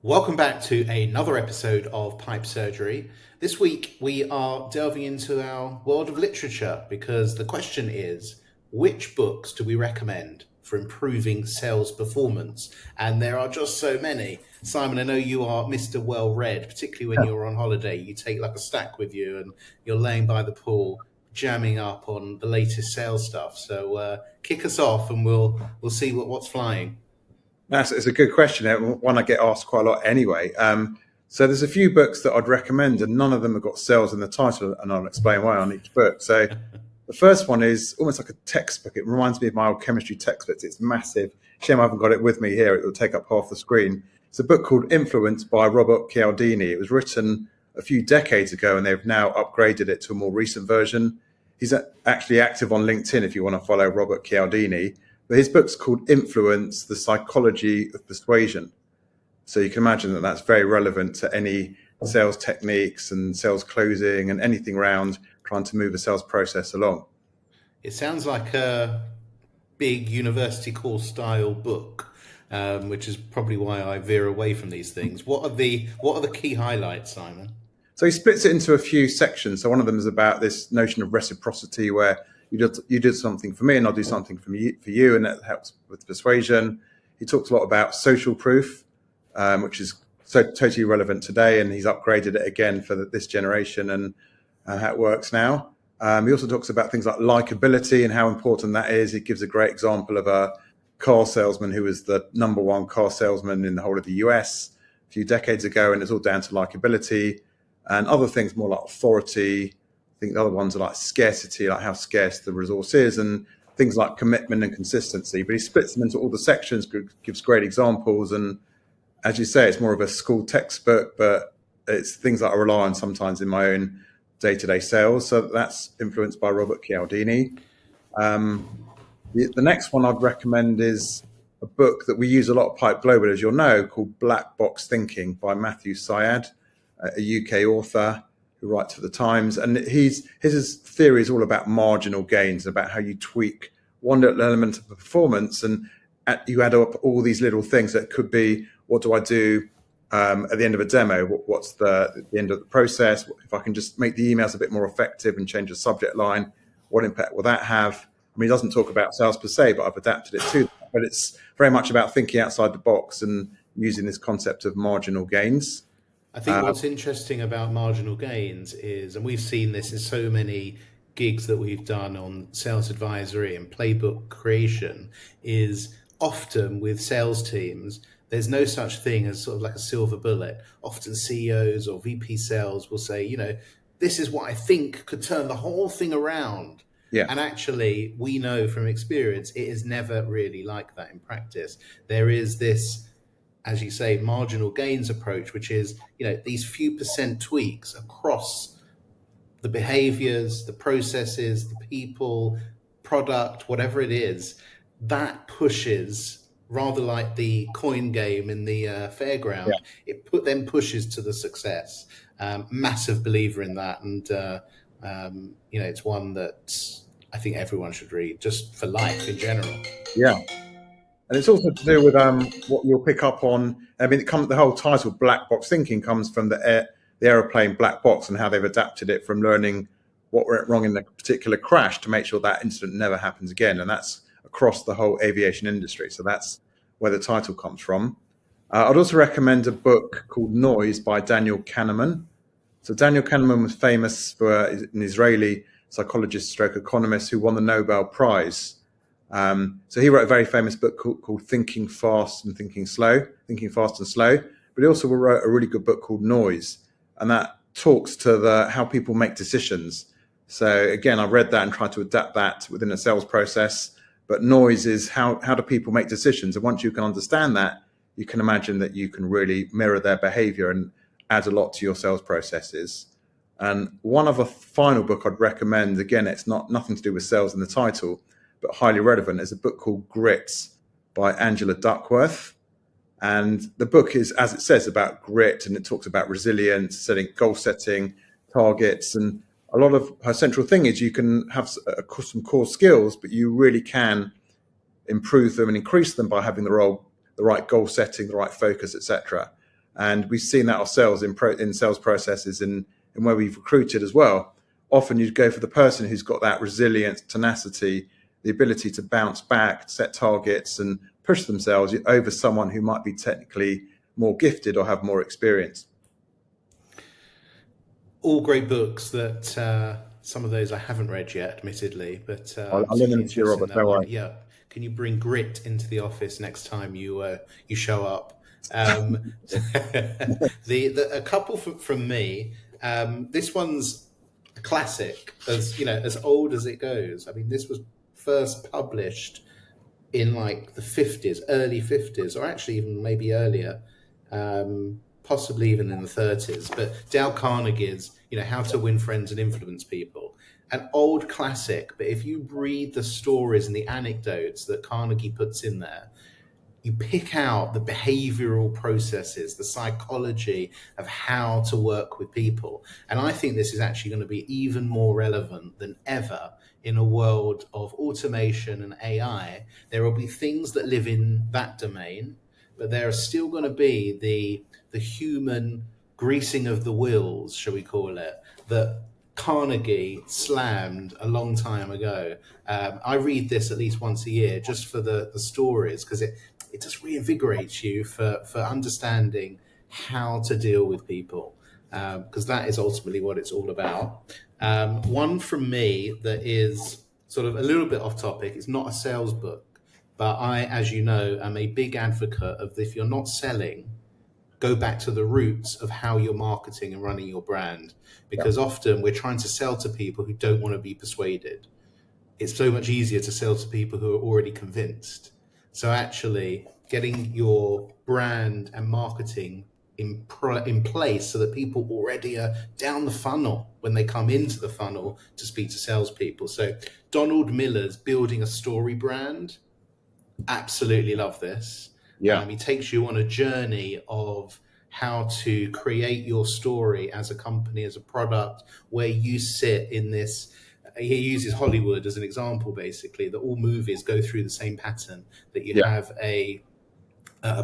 Welcome back to another episode of Pipe Surgery. This week we are delving into our world of literature because the question is, which books do we recommend for improving sales performance? And there are just so many. Simon, I know you are Mr. Well Read, particularly when you're on holiday. You take like a stack with you and you're laying by the pool, jamming up on the latest sales stuff. So kick us off and we'll see what's flying. It's a good question. One I get asked quite a lot anyway. So there's a few books that I'd recommend, and none of them have got sales in the title, and I'll explain why on each book. So the first one is almost like a textbook. It reminds me of my old chemistry textbooks. It's massive. Shame I haven't got it with me here. It will take up half the screen. It's a book called Influence by Robert Cialdini. It was written a few decades ago, and they've now upgraded it to a more recent version. He's actually active on LinkedIn if you want to follow Robert Cialdini. But his book's called Influence, The Psychology of Persuasion. So you can imagine that that's very relevant to any sales techniques and sales closing and anything around trying to move a sales process along. It sounds like a big university course style book, which is probably why I veer away from these things. What are the key highlights, Simon? So he splits it into a few sections. So one of them is about this notion of reciprocity, where you did something for me and I'll do something for you, and that helps with persuasion. He talks a lot about social proof, which is so totally relevant today, and he's upgraded it again for this generation and how it works now. He also talks about things like likability and how important that is. He gives a great example of a car salesman who was the number one car salesman in the whole of the US a few decades ago, and it's all down to likability. And other things more like authority. I think the other ones are like scarcity, like how scarce the resource is, and things like commitment and consistency. But he splits them into all the sections, gives great examples. And as you say, it's more of a school textbook, but it's things that I rely on sometimes in my own day-to-day sales. So that's Influenced by Robert Cialdini. The next one I'd recommend is a book that we use a lot at Pipe Global, as you'll know, called Black Box Thinking by Matthew Syed, a UK author who writes for the Times. And his theory is all about marginal gains, about how you tweak one little element of the performance and you add up all these little things that could be, what do I do at the end of a demo? What's the end of the process? If I can just make the emails a bit more effective and change the subject line, what impact will that have? I mean, he doesn't talk about sales per se, but I've adapted it to that. But it's very much about thinking outside the box and using this concept of marginal gains. I think what's interesting about marginal gains is, and we've seen this in so many gigs that we've done on sales advisory and playbook creation, is often with sales teams, there's no such thing as sort of like a silver bullet. Often CEOs or VP sales will say, this is what I think could turn the whole thing around. Yeah. And actually, we know from experience, it is never really like that in practice. There is this, as you say, marginal gains approach, which is, these few percent tweaks across the behaviors, the processes, the people, product, whatever it is, that pushes, rather like the coin game in the fairground, it then pushes to the success. Massive believer in that. And, it's one that I think everyone should read just for life in general. Yeah. And it's also to do with what you'll pick up on. I mean, the whole title, Black Box Thinking, comes from the aeroplane black box and how they've adapted it from learning what went wrong in a particular crash to make sure that incident never happens again. And that's across the whole aviation industry. So that's where the title comes from. I'd also recommend a book called Noise by Daniel Kahneman. So Daniel Kahneman was famous for an Israeli psychologist stroke economist who won the Nobel Prize. So he wrote a very famous book called Thinking Fast and Slow. But he also wrote a really good book called Noise, and that talks to how people make decisions. So again, I read that and tried to adapt that within a sales process. But noise is how do people make decisions, and once you can understand that, you can imagine that you can really mirror their behavior and add a lot to your sales processes. And one other final book I'd recommend, again, it's nothing to do with sales in the title, but highly relevant, is a book called Grit by Angela Duckworth. And the book is, as it says, about grit, and it talks about resilience, goal setting, targets. And a lot of her central thing is you can have some core skills, but you really can improve them and increase them by having the right goal setting, the right focus, etc. And we've seen that ourselves in sales processes in where we've recruited as well. Often you go for the person who's got that resilience, tenacity, the ability to bounce back, set targets and push themselves over someone who might be technically more gifted or have more experience. All great books that some of those I haven't read yet, admittedly, but I'll I'm lend particularly them to you, interested in Robert. that Don't one. worry. Yeah, can you bring grit into the office next time you show up? A couple from me. This one's a classic, as you know, as old as it goes. I mean, this was first published in like the 50s, early 50s, or actually even maybe earlier, possibly even in the 30s. But Dale Carnegie's, How to Win Friends and Influence People, an old classic. But if you read the stories and the anecdotes that Carnegie puts in there, you pick out the behavioral processes, the psychology of how to work with people. And I think this is actually going to be even more relevant than ever in a world of automation and AI. There will be things that live in that domain, but there are still going to be the human greasing of the wheels, shall we call it, that Carnegie slammed a long time ago. I read this at least once a year just for the stories, because it just reinvigorates you for understanding how to deal with people, because that is ultimately what it's all about. One from me that is sort of a little bit off topic. It's not a sales book, but I, as you know, am a big advocate of, if you're not selling, go back to the roots of how you're marketing and running your brand, Yeah. because often we're trying to sell to people who don't want to be persuaded. It's so much easier to sell to people who are already convinced. So actually getting your brand and marketing in place so that people already are down the funnel when they come into the funnel to speak to salespeople. So Donald Miller's Building a Story Brand, absolutely love this. Yeah. He takes you on a journey of how to create your story as a company, as a product, where you sit in this. He uses Hollywood as an example, basically, that all movies go through the same pattern, that you Yeah. have a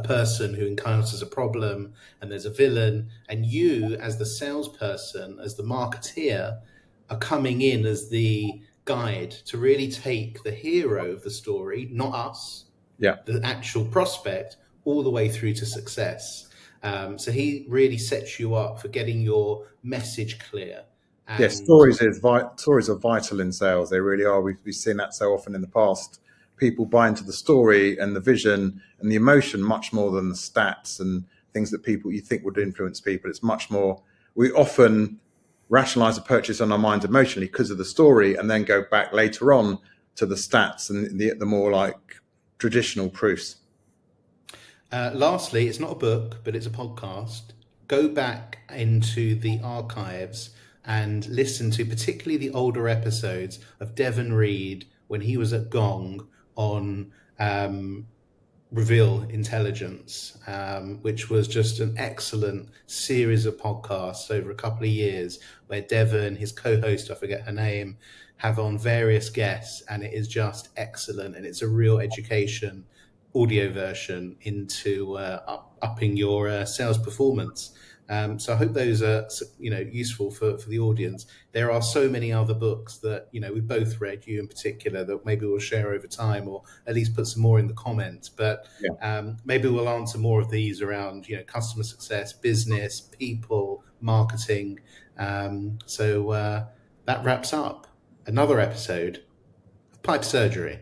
person who encounters a problem and there's a villain, and you as the salesperson, as the marketeer, are coming in as the guide to really take the hero of the story, not us, Yeah. the actual prospect, all the way through to success. So he really sets you up for getting your message clear. Yeah, And stories are vital in sales. They really are. We've seen that so often in the past. People buy into the story and the vision and the emotion much more than the stats and things that people you think would influence people. It's much more. We often rationalize a purchase on our mind emotionally because of the story, and then go back later on to the stats and the more like traditional proofs. lastly, it's not a book, but it's a podcast. Go back into the archives and listen to particularly the older episodes of Devon Reed when he was at Gong on Reveal Intelligence, which was just an excellent series of podcasts over a couple of years where Devon, his co-host, I forget her name, have on various guests, and it is just excellent. And it's a real education audio version into upping your sales performance. So I hope those are useful for the audience. There are so many other books that we've both read, you in particular, that maybe we'll share over time, or at least put some more in the comments. But Yeah. maybe we'll answer more of these around customer success, business, people, marketing. So that wraps up another episode of Pipe Surgery.